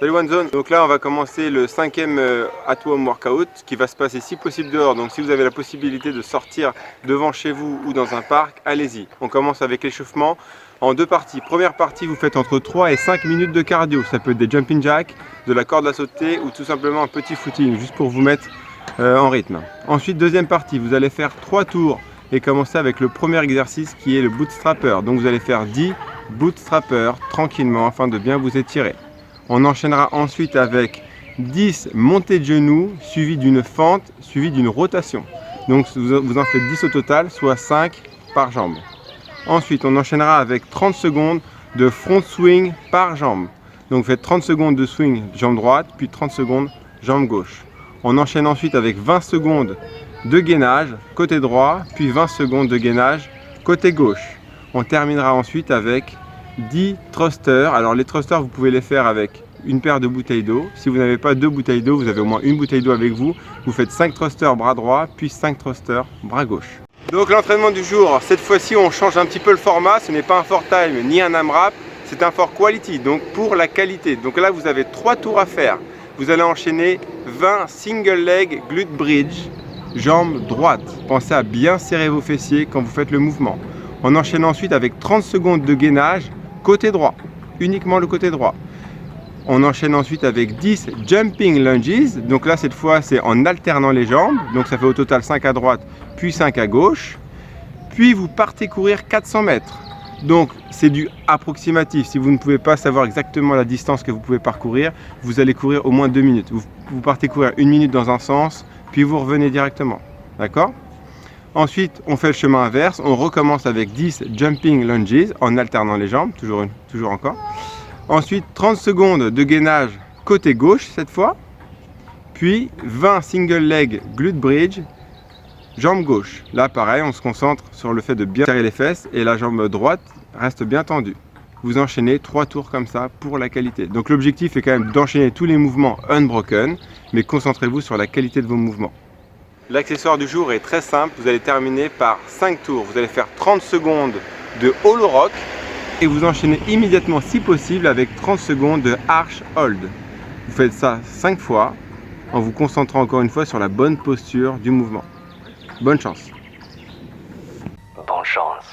Salut OneZone, donc là on va commencer le 5e at-home workout qui va se passer si possible dehors. Donc si vous avez la possibilité de sortir devant chez vous ou dans un parc, allez-y. On commence avec l'échauffement en deux parties. Première partie, vous faites entre 3 et 5 minutes de cardio. Ça peut être des jumping jacks, de la corde à sauter ou tout simplement un petit footing juste pour vous mettre en rythme. Ensuite, deuxième partie, vous allez faire 3 tours et commencer avec le premier exercice qui est le bootstrapper. Donc vous allez faire 10 bootstrappers tranquillement afin de bien vous étirer. On enchaînera ensuite avec 10 montées de genoux suivies d'une fente, suivies d'une rotation. Donc vous en faites 10 au total, soit 5 par jambe. Ensuite, on enchaînera avec 30 secondes de front swing par jambe. Donc vous faites 30 secondes de swing jambe droite, puis 30 secondes jambe gauche. On enchaîne ensuite avec 20 secondes de gainage côté droit, puis 20 secondes de gainage côté gauche. On terminera ensuite avec 10 thrusters. Alors les thrusters, vous pouvez les faire avec une paire de bouteilles d'eau. Si vous n'avez pas 2 bouteilles d'eau, vous avez au moins une bouteille d'eau avec vous. Vous faites 5 thrusters bras droit, puis 5 thrusters bras gauche. Donc l'entraînement du jour, cette fois-ci on change un petit peu le format. Ce n'est pas un 4 time ni un AMRAP, c'est un 4 quality, donc pour la qualité. Donc là vous avez 3 tours à faire. Vous allez enchaîner 20 single leg glute bridge, jambe droite. Pensez à bien serrer vos fessiers quand vous faites le mouvement. On enchaîne ensuite avec 30 secondes de gainage côté droit, uniquement le côté droit. On enchaîne ensuite avec 10 jumping lunges. Donc là, cette fois, c'est en alternant les jambes. Donc ça fait au total 5 à droite, puis 5 à gauche. Puis vous partez courir 400 mètres. Donc c'est du approximatif. Si vous ne pouvez pas savoir exactement la distance que vous pouvez parcourir, vous allez courir au moins 2 minutes. Vous partez courir 1 minute dans un sens, puis vous revenez directement. D'accord ? Ensuite, on fait le chemin inverse, on recommence avec 10 jumping lunges en alternant les jambes, toujours encore. Ensuite, 30 secondes de gainage côté gauche cette fois, puis 20 single leg glute bridge, jambe gauche. Là, pareil, on se concentre sur le fait de bien serrer les fesses et la jambe droite reste bien tendue. Vous enchaînez 3 tours comme ça pour la qualité. Donc l'objectif est quand même d'enchaîner tous les mouvements unbroken, mais concentrez-vous sur la qualité de vos mouvements. L'accessoire du jour est très simple, vous allez terminer par 5 tours. Vous allez faire 30 secondes de hollow rock et vous enchaînez immédiatement si possible avec 30 secondes de arch hold. Vous faites ça 5 fois en vous concentrant encore une fois sur la bonne posture du mouvement. Bonne chance. Bonne chance.